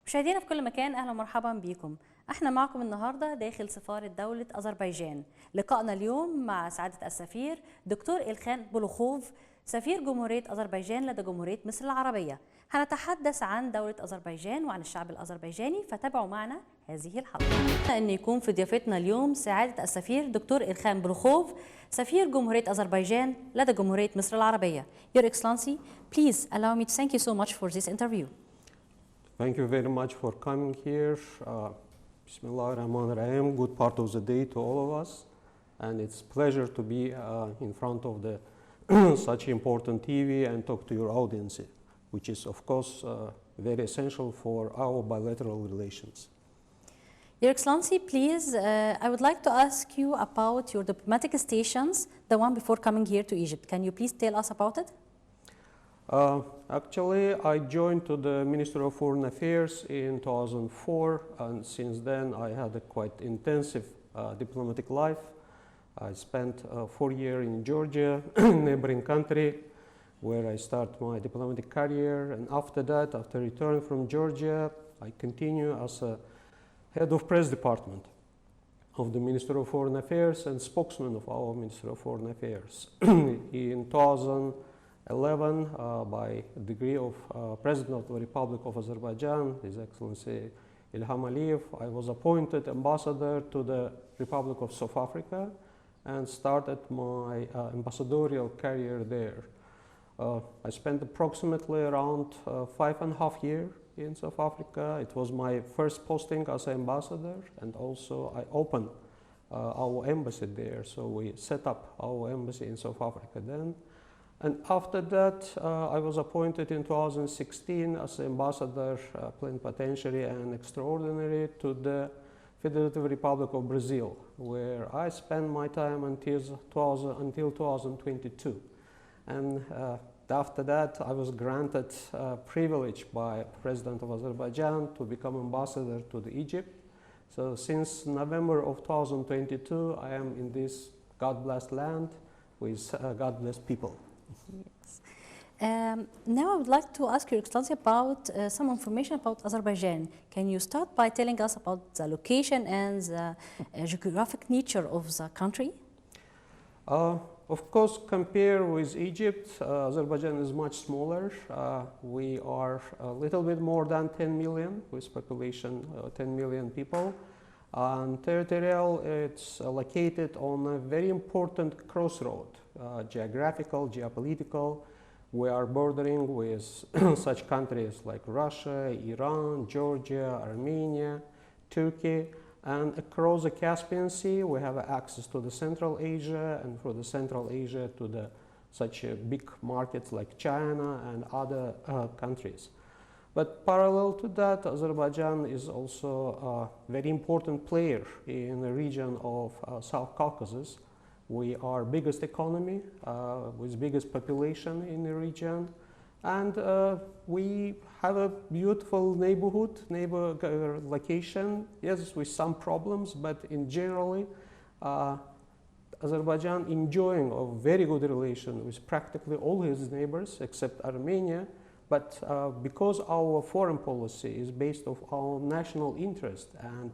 مشاهدينا في كل مكان، اهلا ومرحبا بكم. احنا معكم النهارده داخل سفارة دولة أذربيجان. لقائنا اليوم مع سعادة السفير دكتور إلخان بلوخوف، سفير جمهورية أذربيجان لدى جمهورية مصر العربية. هنتحدث عن دولة أذربيجان وعن الشعب الأذربيجاني، فتابعوا معنا هذه الحلقة. أن يكون في ضيافتنا اليوم سعادة السفير دكتور إلخان بلوخوف، سفير جمهورية أذربيجان لدى جمهورية مصر العربية. Your Excellency, please allow me to thank you so much for this interview. Thank you very much for coming here. Bismillah ar-Rahman ar-Rahim. Good part of the day to all of us, and it's a pleasure to be in front of the such important TV and talk to your audience, which is of course very essential for our bilateral relations. Your Excellency, please, I would like to ask you about your diplomatic stations, the one before coming here to Egypt. Can you please tell us about it? Actually, I joined to the Ministry of Foreign Affairs in 2004, and since then I had a quite intensive diplomatic life. I spent 4 years in Georgia, neighboring country, where I started my diplomatic career, and after that, after return from Georgia, I continue as a head of press department of the Ministry of Foreign Affairs and spokesman of our Ministry of Foreign Affairs. In 2011, by degree of President of the Republic of Azerbaijan, His Excellency Ilham Aliyev, I was appointed ambassador to the Republic of South Africa and started my ambassadorial career there. I spent approximately around 5.5 years in South Africa. It was my first posting as an ambassador, and also I opened our embassy there. So we set up our embassy in South Africa then. And after that, I was appointed in 2016 as ambassador plenipotentiary and extraordinary to the Federative Republic of Brazil, where I spent my time until 2022. And after that, I was granted privilege by President of Azerbaijan to become ambassador to the Egypt. So since November of 2022, I am in this God-blessed land with God-blessed people. Yes. Now I would like to ask Your Excellency about some information about Azerbaijan. Can you start by telling us about the location and the geographic nature of the country? Of course, compared with Egypt, Azerbaijan is much smaller. We are a little bit more than 10 million, with population 10 million people. And territorial, it's located on a very important crossroad, geographical, geopolitical. We are bordering with such countries like Russia, Iran, Georgia, Armenia, Turkey, and across the Caspian Sea we have access to the Central Asia, and from the Central Asia to the such big markets like China and other countries. But parallel to that, Azerbaijan is also a very important player in the region of South Caucasus. We are biggest economy with biggest population in the region, and we have a beautiful neighbor location. Yes, with some problems, but in generally, Azerbaijan enjoying a very good relation with practically all his neighbors except Armenia. But because our foreign policy is based on our national interest and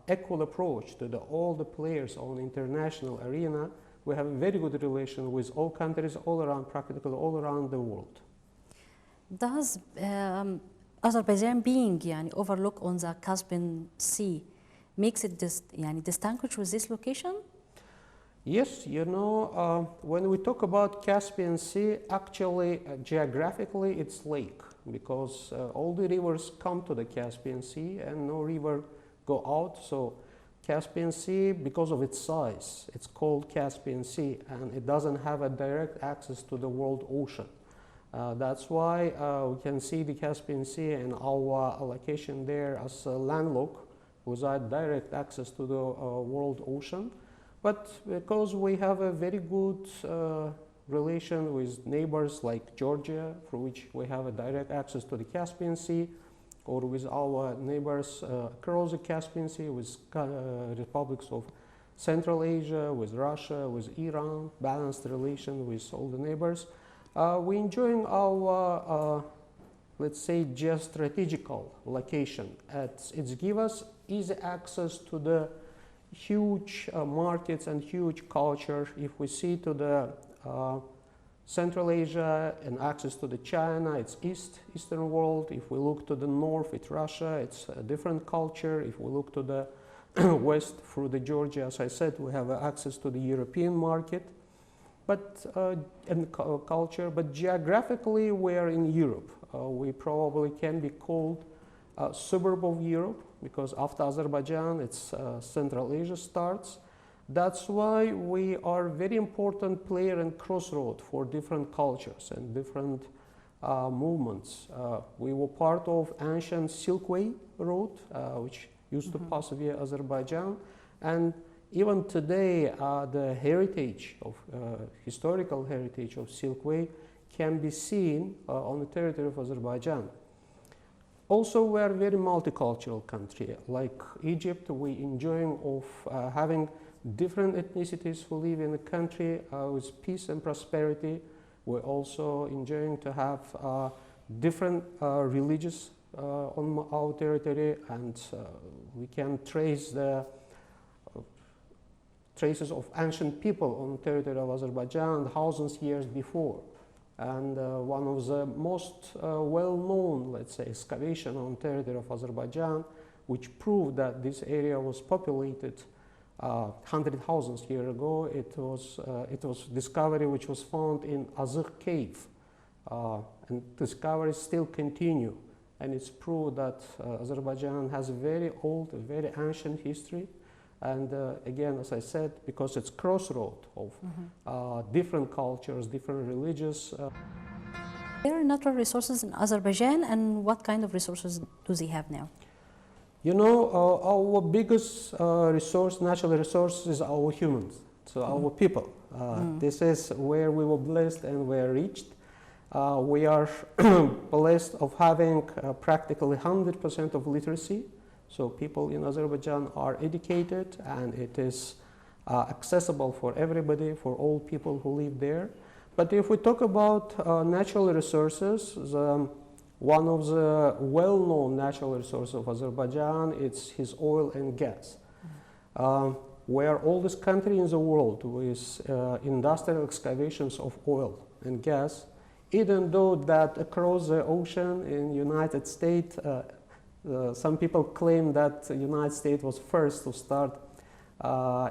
equal approach to all the players on international arena, we have a very good relation with all countries all around, practically all around the world. Does Azerbaijan being overlooked on the Caspian Sea makes it distinguished with this location? Yes, you know, when we talk about Caspian Sea, actually geographically it's lake, because all the rivers come to the Caspian Sea and no river go out. So Caspian Sea, because of its size, it's called Caspian Sea, and it doesn't have a direct access to the world ocean. That's why we can see the Caspian Sea and our allocation there as landlocked without direct access to the world ocean. But because we have a very good relation with neighbors like Georgia, for which we have a direct access to the Caspian Sea, or with our neighbors across the Caspian Sea, with republics of Central Asia, with Russia, with Iran, balanced relation with all the neighbors. We're enjoying our let's say, geostrategical location. It's give us easy access to the huge markets and huge culture. If we see to the Central Asia and access to the China, it's Eastern world. If we look to the north, it's Russia, it's a different culture. If we look to the west through the Georgia, as I said, we have access to the European market, but and culture. But geographically, we are in Europe. We probably can be called a suburb of Europe because after Azerbaijan, it's Central Asia starts. That's why we are very important player and crossroad for different cultures and different movements. We were part of ancient Silk Way road, which used to pass via Azerbaijan, and even today, the heritage of historical heritage of Silk Way can be seen on the territory of Azerbaijan. Also, we are a very multicultural country. Like Egypt, we enjoying of having different ethnicities who live in the country with peace and prosperity. We're also enjoying to have different religions on our territory, and we can trace the traces of ancient people on the territory of Azerbaijan thousands of years before. And one of the most well-known, let's say, excavation on the territory of Azerbaijan, which proved that this area was populated 100,000 years ago. It was discovery which was found in Azık cave, and discoveries still continue, and it's proved that Azerbaijan has a very old, a very ancient history, and again, as I said, because it's crossroad of different cultures, different religions. There are natural resources in Azerbaijan, and what kind of resources do they have now? You know, our biggest resource, natural resource, is our humans, so our people. This is where we were blessed and we are reached. We are blessed of having practically 100% of literacy. So people in Azerbaijan are educated, and it is accessible for everybody, for all people who live there. But if we talk about natural resources, one of the well-known natural resources of Azerbaijan is his oil and gas. We are oldest country in the world with industrial excavations of oil and gas, even though that across the ocean in the United States, some people claim that the United States was first to start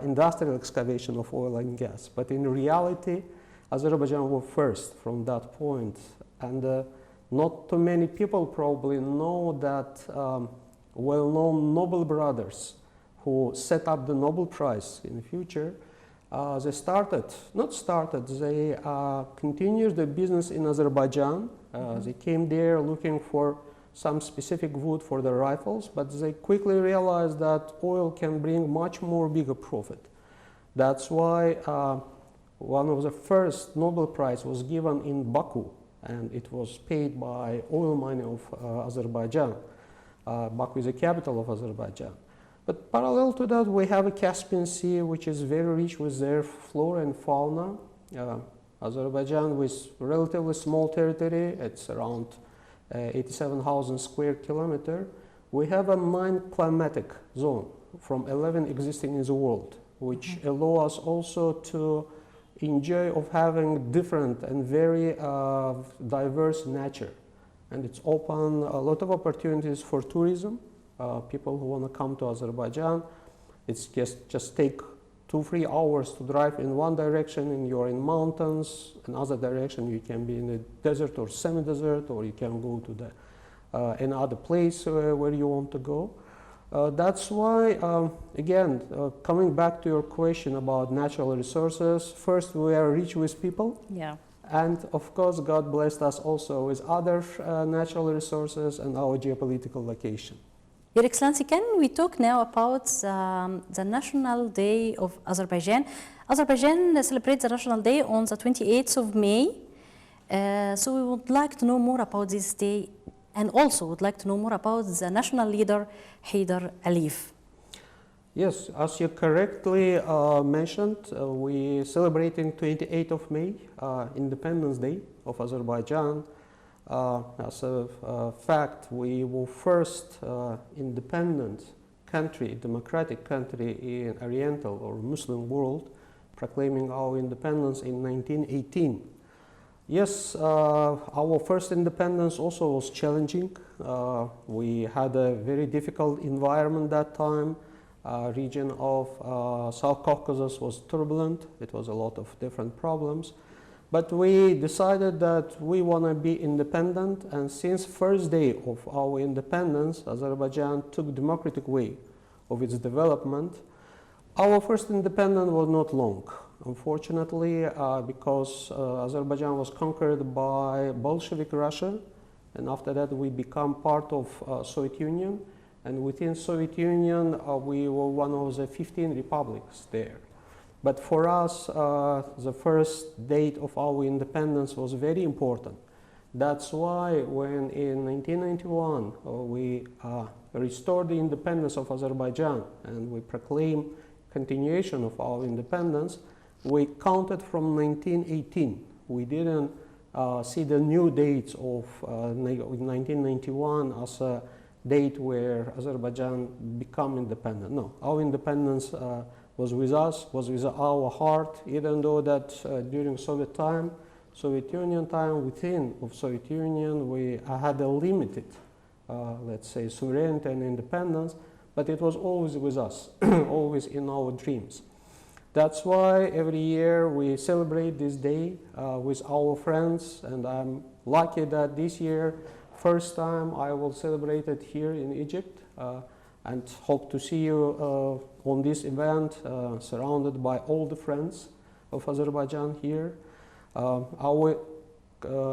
industrial excavation of oil and gas. But in reality, Azerbaijan was first from that point. And not too many people probably know that well-known Nobel brothers who set up the Nobel Prize in the future, they continued the business in Azerbaijan. They came there looking for some specific wood for the rifles, but they quickly realized that oil can bring much more bigger profit. That's why one of the first Nobel Prize was given in Baku, and it was paid by oil money of Azerbaijan. Baku is the capital of Azerbaijan. But parallel to that, we have a Caspian Sea, which is very rich with their flora and fauna. Azerbaijan, with relatively small territory, it's around 87,000 square kilometers. We have a 9 climatic zone from 11 existing in the world, which allow us also to enjoy of having different and very diverse nature. And it's open a lot of opportunities for tourism. People who want to come to Azerbaijan, it's just take 2-3 hours to drive in one direction and you're in mountains. Another direction you can be in the desert or semi-desert, or you can go to the another place where you want to go. That's why, again, coming back to your question about natural resources, first we are rich with people. Yeah. And of course, God blessed us also with other natural resources and our geopolitical location. Your Excellency, can we talk now about the National Day of Azerbaijan? Azerbaijan celebrates the National Day on the 28th of May. So we would like to know more about this day, and also would like to know more about the national leader, Haydar Aliyev. Yes, as you correctly mentioned, we celebrating 28th of May, Independence Day of Azerbaijan. As a fact, we were first independent country, democratic country in Oriental or Muslim world, proclaiming our independence in 1918. Yes, our first independence also was challenging. We had a very difficult environment that time. Region of South Caucasus was turbulent. It was a lot of different problems. But we decided that we want to be independent, and since first day of our independence, Azerbaijan took democratic way of its development. Our first independence was not long, unfortunately, because Azerbaijan was conquered by Bolshevik Russia, and after that we become part of Soviet Union, and within Soviet Union we were one of the 15 republics there. But for us, the first date of our independence was very important. That's why when in 1991 we restored the independence of Azerbaijan and we proclaimed continuation of our independence, we counted from 1918. We didn't see the new dates of 1991 as a date where Azerbaijan become independent. No, our independence was with us, was with our heart, even though that during Soviet time, Soviet Union time, within of Soviet Union, we had a limited, let's say, sovereignty and independence, but it was always with us, always in our dreams. That's why every year we celebrate this day with our friends, and I'm lucky that this year, first time I will celebrate it here in Egypt, and hope to see you on this event, surrounded by all the friends of Azerbaijan here. Our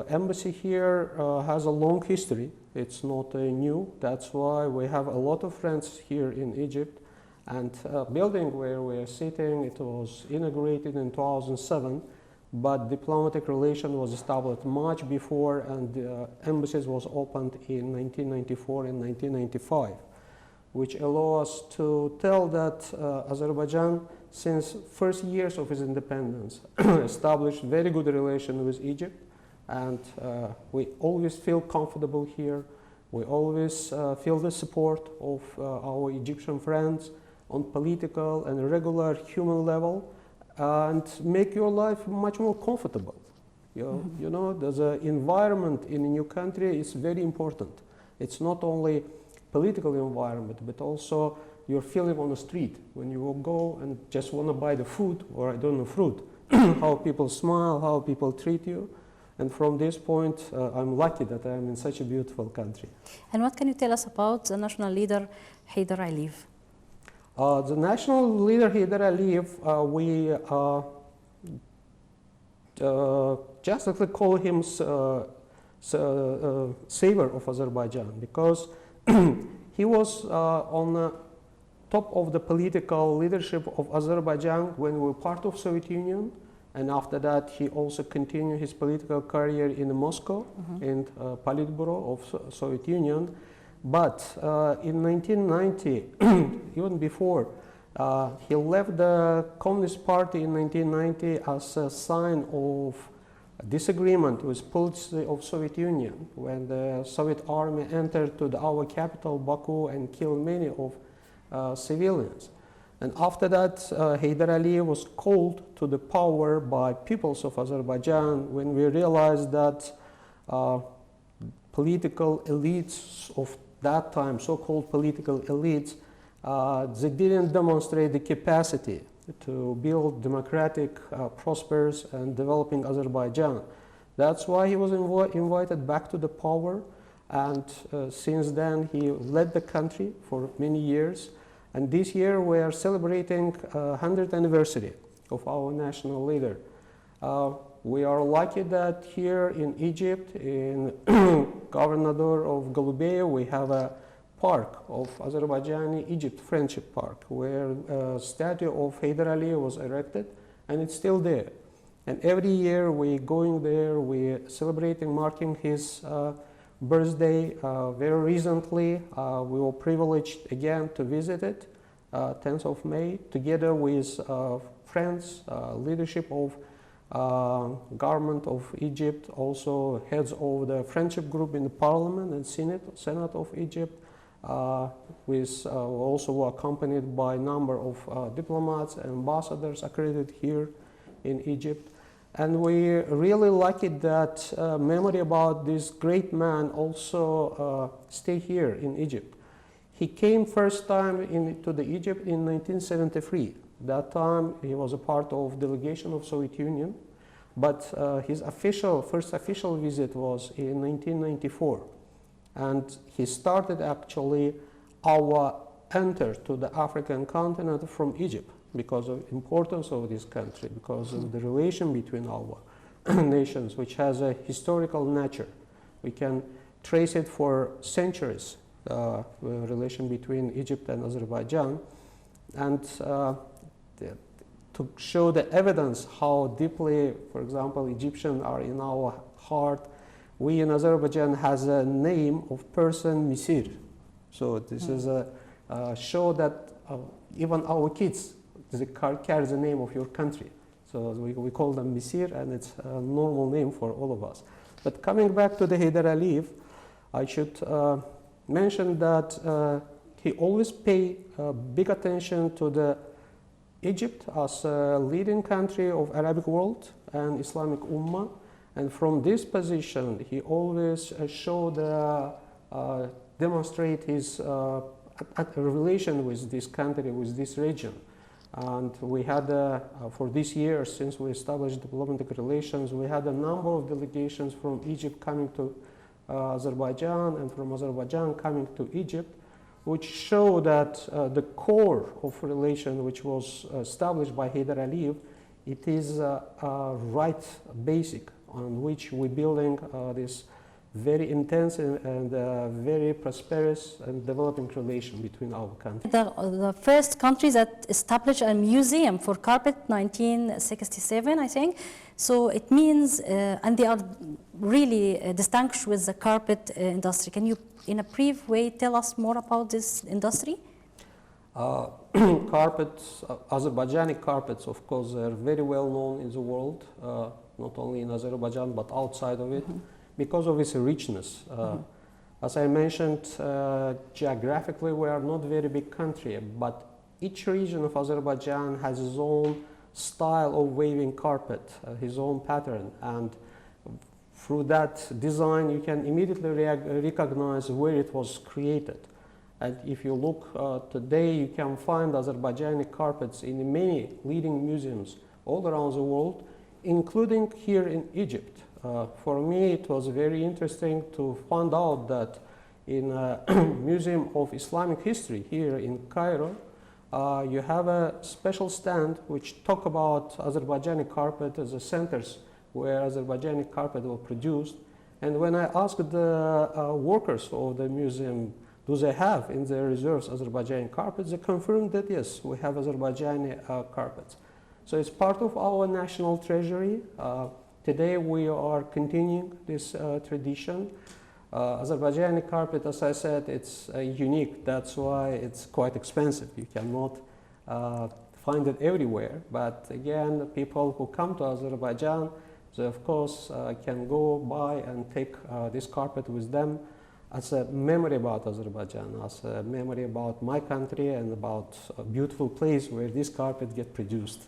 embassy here has a long history. It's not new. That's why we have a lot of friends here in Egypt. And building where we are sitting, it was inaugurated in 2007, but diplomatic relation was established much before, and embassies was opened in 1994 and 1995. Which allow us to tell that Azerbaijan, since first years of its independence, established very good relation with Egypt, and we always feel comfortable here. We always feel the support of our Egyptian friends on political and regular human level, and make your life much more comfortable. You know, the environment in a new country is very important. It's not only political environment, but also your feeling on the street when you will go and just want to buy the food, or I don't know, fruit, how people smile, how people treat you. And from this point, I'm lucky that I'm in such a beautiful country. And what can you tell us about the national leader, Hyder Aliyev? The national leader, Hyder Aliyev, we just actually call him savior of Azerbaijan, because he was on the top of the political leadership of Azerbaijan when we were part of Soviet Union, and after that he also continued his political career in Moscow, in Politburo of Soviet Union. But in 1990, even before, he left the Communist Party in 1990 as a sign of disagreement with policy of Soviet Union, when the Soviet army entered to our capital Baku and killed many of civilians. And after that, Hyder Aliyev was called to the power by peoples of Azerbaijan when we realized that political elites of that time, so-called political elites, they didn't demonstrate the capacity to build democratic, prosperous and developing Azerbaijan. That's why he was invited back to the power, and since then he led the country for many years. And this year we are celebrating 100th anniversary of our national leader. We are lucky that here in Egypt, in Governor of Golubeya, we have a park of Azerbaijani-Egypt Friendship Park, where a statue of Hyder Aliyev was erected, and it's still there. And every year we going there, we celebrating, marking his birthday. Very recently, we were privileged again to visit it, 10th of May, together with friends, leadership of government of Egypt, also heads of the friendship group in the parliament and Senate of Egypt, also were accompanied by a number of diplomats and ambassadors accredited here in Egypt. And we really lucky that memory about this great man also stay here in Egypt. He came first time to the Egypt in 1973. That time he was a part of delegation of Soviet Union, but his first official visit was in 1994. And he started actually our enter to the African continent from Egypt because of importance of this country, because of the relation between our nations, which has a historical nature. We can trace it for centuries, the relation between Egypt and Azerbaijan. And to show the evidence how deeply, for example, Egyptians are in our heart, we in Azerbaijan has a name of person Misir. So this is a show that even our kids carry the name of your country. So we call them Misir, and it's a normal name for all of us. But coming back to the Hyder Aliyev, I should mention that he always paid big attention to the Egypt as a leading country of Arabic world and Islamic Ummah. And from this position, he always demonstrate his relation with this country, with this region. And we had, for this year, since we established diplomatic relations, we had a number of delegations from Egypt coming to Azerbaijan and from Azerbaijan coming to Egypt, which show that the core of relation which was established by Hyder Aliyev, it is right basic on which we're building this very intense and very prosperous and developing relation between our countries. The first country that established a museum for carpet, 1967, I think. So it means, and they are really distinguished with the carpet industry. Can you, in a brief way, tell us more about this industry? Carpets, Azerbaijani carpets, of course, are very well known in the world, not only in Azerbaijan but outside of it. Because of its richness. As I mentioned, geographically we are not a very big country, but each region of Azerbaijan has its own style of waving carpet, his own pattern, and through that design you can immediately recognize where it was created. And if you look today, you can find Azerbaijani carpets in many leading museums all around the world, including here in Egypt. For me, it was very interesting to find out that in a Museum of Islamic History here in Cairo, you have a special stand which talk about Azerbaijani carpet as the centers where Azerbaijani carpet were produced. And when I asked the workers of the museum, do they have in their reserves Azerbaijani carpets, they confirmed that yes, we have Azerbaijani carpets. So it's part of our national treasury. Today we are continuing this tradition. Azerbaijani carpet, as I said, it's unique. That's why it's quite expensive. You cannot find it everywhere. But again, the people who come to Azerbaijan, they of course can go buy and take this carpet with them as a memory about Azerbaijan, as a memory about my country and about a beautiful place where this carpet gets produced.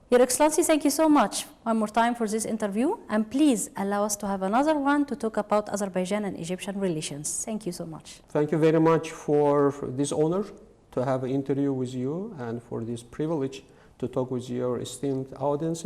Your Excellency, thank you so much one more time for this interview, and please allow us to have another one to talk about Azerbaijan and Egyptian relations. Thank you so much. Thank you very much for this honor to have an interview with you and for this privilege to talk with your esteemed audience.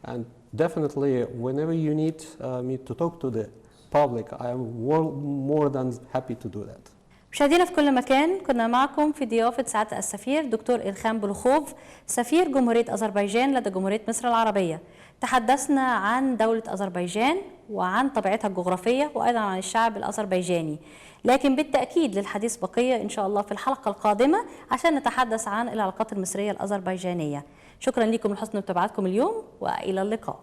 And definitely, whenever you need me to talk to the public, I am more than happy to do that. مشاهدينا في كل مكان، كنا معكم في ضيافة سعادة السفير دكتور إلخان بلوخوف، سفير جمهورية أذربيجان لدى جمهورية مصر العربية. تحدثنا عن دولة أذربيجان وعن طبيعتها الجغرافية وأيضا عن الشعب الأذربيجاني، لكن بالتأكيد للحديث بقية إن شاء الله في الحلقة القادمة عشان نتحدث عن العلاقات المصرية الأذربيجانية. شكرا لكم لحسن متابعتكم اليوم وإلى اللقاء.